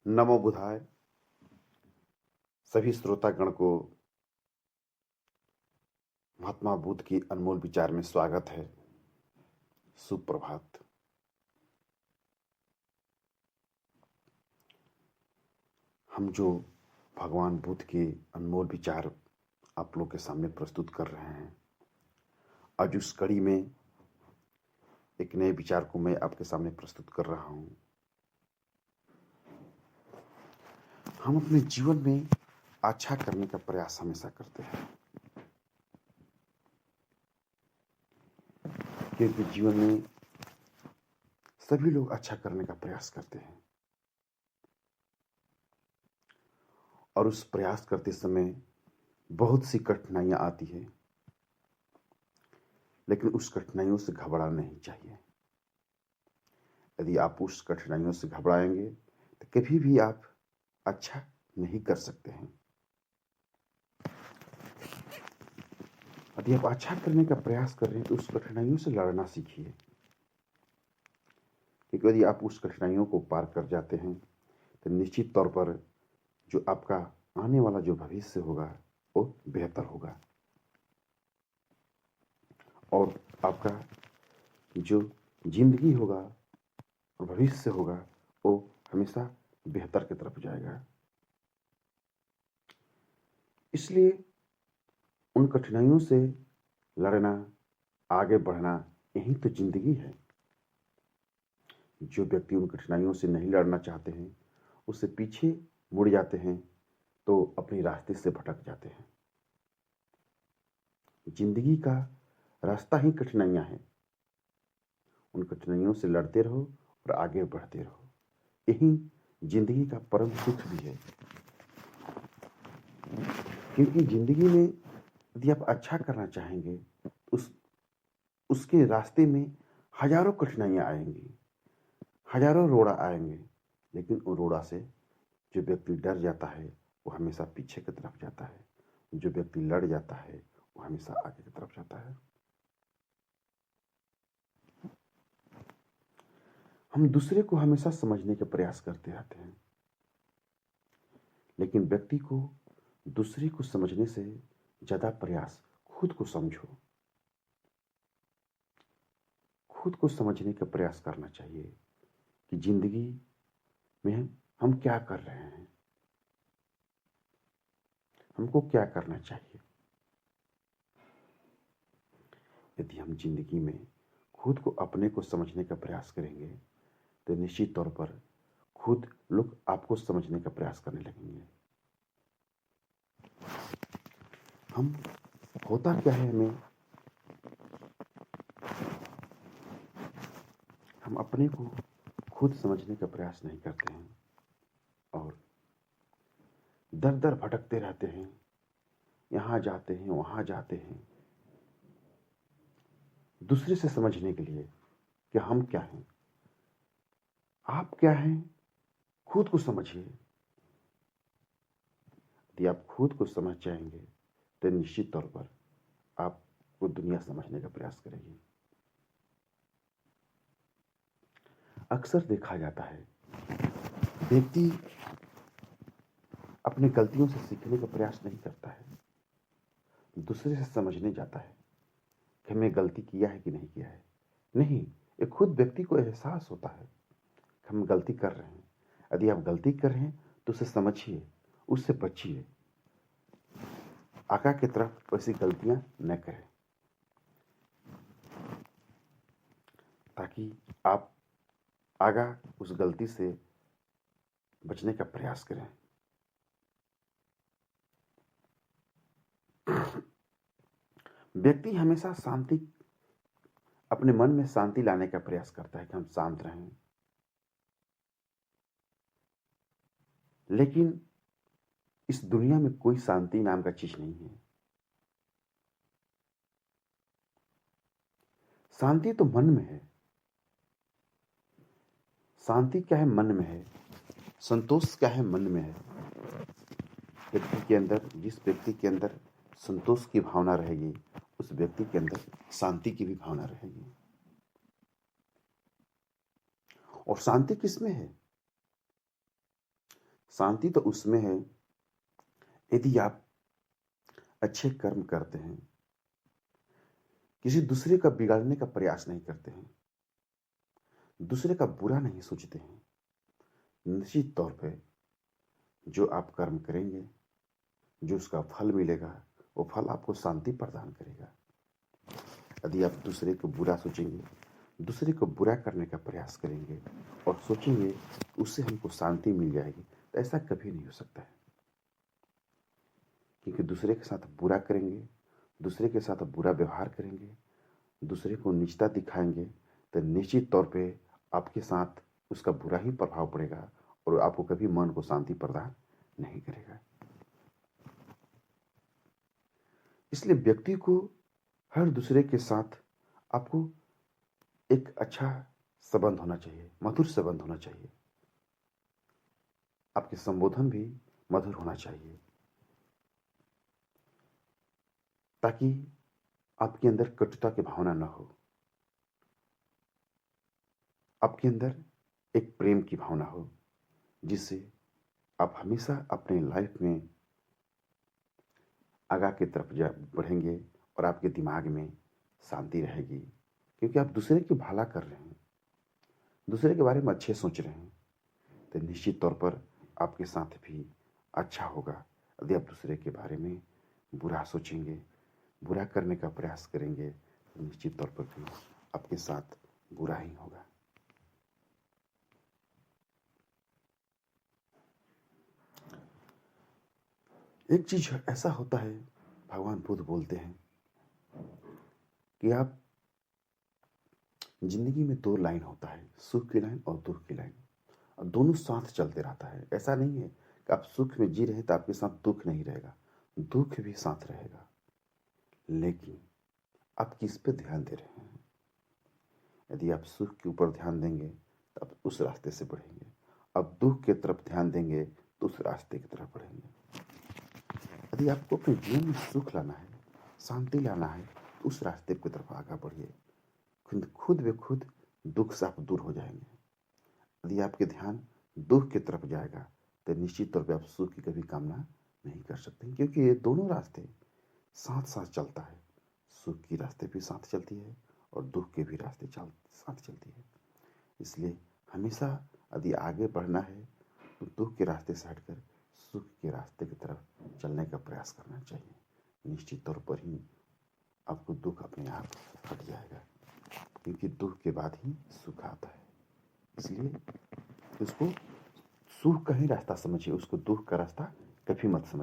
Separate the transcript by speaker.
Speaker 1: नमो बुधाय। सभी श्रोतागण को महात्मा बुद्ध की अनमोल विचार में स्वागत है। सुप्रभात। हम जो भगवान बुद्ध के अनमोल विचार आप लोग के सामने प्रस्तुत कर रहे हैं, आज उस कड़ी में एक नए विचार को मैं आपके सामने प्रस्तुत कर रहा हूं। हम अपने जीवन में अच्छा करने का प्रयास हमेशा करते हैं, क्योंकि जीवन में सभी लोग अच्छा करने का प्रयास करते हैं और उस प्रयास करते समय बहुत सी कठिनाइयां आती है, लेकिन उस कठिनाइयों से घबराना नहीं चाहिए। यदि आप उस कठिनाइयों से घबराएंगे तो कभी भी आप अच्छा नहीं कर सकते हैं। यदि आप अच्छा करने का प्रयास कर रहे हैं तो उस कठिनाइयों से लड़ना सीखिए, क्योंकि यदि आप उस कठिनाइयों को पार कर जाते हैं तो निश्चित तौर पर जो आपका आने वाला जो भविष्य होगा वो बेहतर होगा और आपका जो जिंदगी होगा और भविष्य होगा वो हमेशा बेहतर की तरफ जाएगा। इसलिए उन कठिनाइयों से लड़ना, आगे बढ़ना, यही तो जिंदगी है। जो व्यक्ति उन कठिनाइयों से नहीं लड़ना चाहते हैं, उससे पीछे मुड़ जाते हैं तो अपने रास्ते से भटक जाते हैं। जिंदगी का रास्ता ही कठिनाइयां हैं। उन कठिनाइयों से लड़ते रहो और आगे बढ़ते रहो, यही जिंदगी का परम सुख भी है। क्योंकि जिंदगी में यदि आप अच्छा करना चाहेंगे उसके रास्ते में हजारों कठिनाइयां आएंगी, हजारों रोड़ा आएंगे, लेकिन उन रोड़ा से जो व्यक्ति डर जाता है वो हमेशा पीछे की तरफ जाता है। जो व्यक्ति लड़ जाता है वो हमेशा आगे की तरफ जाता है। हम दूसरे को हमेशा समझने के प्रयास करते रहते हैं, लेकिन व्यक्ति को दूसरे को समझने से ज्यादा प्रयास खुद को समझो, खुद को समझने का प्रयास करना चाहिए कि जिंदगी में हम क्या कर रहे हैं, हमको क्या करना चाहिए। यदि हम जिंदगी में खुद को अपने को समझने का प्रयास करेंगे तो निश्चित तौर पर खुद लोग आपको समझने का प्रयास करने लगेंगे। हम होता क्या है, हम अपने को खुद समझने का प्रयास नहीं करते हैं और दर दर भटकते रहते हैं, यहां जाते हैं वहां जाते हैं दूसरे से समझने के लिए कि हम क्या हैं, आप क्या हैं। खुद को समझिए। यदि आप खुद को समझ जाएंगे तो निश्चित तौर पर आपको दुनिया समझने का प्रयास करेगी। अक्सर देखा जाता है व्यक्ति अपनी गलतियों से सीखने का प्रयास नहीं करता है, दूसरे से समझने जाता है कि हमें गलती किया है कि नहीं किया है। नहीं, ये खुद व्यक्ति को एहसास होता है कि हम गलती कर रहे हैं। यदि आप गलती कर रहे हैं तो उसे समझिए, उससे बचिए, आका की तरफ वैसी गलतियां न करें, ताकि आप आगा उस गलती से बचने का प्रयास करें। व्यक्ति हमेशा शांति, अपने मन में शांति लाने का प्रयास करता है कि हम शांत रहें, लेकिन इस दुनिया में कोई शांति नाम का चीज नहीं है। शांति तो मन में है। शांति क्या है? मन में है। संतोष क्या है? मन में है। व्यक्ति के अंदर, जिस व्यक्ति के अंदर संतोष की भावना रहेगी उस व्यक्ति के अंदर शांति की भी भावना रहेगी। और शांति किसमें है? शांति तो उसमें है यदि आप अच्छे कर्म करते हैं, किसी दूसरे का बिगाड़ने का प्रयास नहीं करते हैं, दूसरे का बुरा नहीं सोचते हैं। निश्चित तौर पे जो आप कर्म करेंगे, जो उसका फल मिलेगा, वो फल आपको शांति प्रदान करेगा। यदि आप दूसरे को बुरा सोचेंगे, दूसरे को बुरा करने का प्रयास करेंगे और सोचेंगे उससे हमको शांति मिल जाएगी, तो ऐसा कभी नहीं हो सकता है। क्योंकि दूसरे के साथ बुरा करेंगे, दूसरे के साथ बुरा व्यवहार करेंगे, दूसरे को नीचता दिखाएंगे, तो निश्चित तौर पे आपके साथ उसका बुरा ही प्रभाव पड़ेगा और आपको कभी मन को शांति प्रदान नहीं करेगा। इसलिए व्यक्ति को हर दूसरे के साथ आपको एक अच्छा संबंध होना चाहिए, मधुर संबंध होना चाहिए। आपके संबोधन भी मधुर होना चाहिए, ताकि आपके अंदर कटुता की भावना न हो, आपके अंदर एक प्रेम की भावना हो, जिससे आप हमेशा अपने लाइफ में आगे की तरफ बढ़ेंगे और आपके दिमाग में शांति रहेगी। क्योंकि आप दूसरे की भला कर रहे हैं, दूसरे के बारे में अच्छे सोच रहे हैं, तो निश्चित तौर पर आपके साथ भी अच्छा होगा। यदि आप दूसरे के बारे में बुरा सोचेंगे, बुरा करने का प्रयास करेंगे, तो निश्चित तौर पर भी आपके साथ बुरा ही होगा। एक चीज ऐसा होता है, भगवान बुद्ध बोलते हैं कि आप जिंदगी में दो लाइन होता है, सुख की लाइन और दुख की लाइन, और दोनों साथ चलते रहता है। ऐसा नहीं है कि आप सुख में जी रहे तो आपके साथ दुख नहीं रहेगा, दुख भी साथ रहेगा, लेकिन आप किस पे ध्यान दे रहे हैं। यदि आप सुख के ऊपर ध्यान देंगे तो आप उस रास्ते से बढ़ेंगे, अब दुख की तरफ ध्यान देंगे तो उस रास्ते की तरफ बढ़ेंगे। यदि आपको अपने जीवन में सुख लाना है, शांति लाना है, तो उस रास्ते की तरफ आगे बढ़िए, खुद ब खुद दुख से आप दूर हो जाएंगे। यदि आपके ध्यान दुख की तरफ जाएगा तो निश्चित तौर पे आप सुख की कभी कामना नहीं कर सकते, क्योंकि ये दोनों रास्ते साथ साथ चलता है। सुख की रास्ते भी साथ चलती है और दुख के भी रास्ते साथ चलती है। इसलिए हमेशा यदि आगे बढ़ना है तो दुख के रास्ते से हटकर सुख के रास्ते की तरफ चलने का प्रयास करना चाहिए। निश्चित तौर पर ही आपको दुख अपने आप हट जाएगा, क्योंकि दुख के बाद ही सुख आता है। इसलिए उसको सुख का ही रास्ता समझिए, उसको दुख का रास्ता कभी मत समझिए।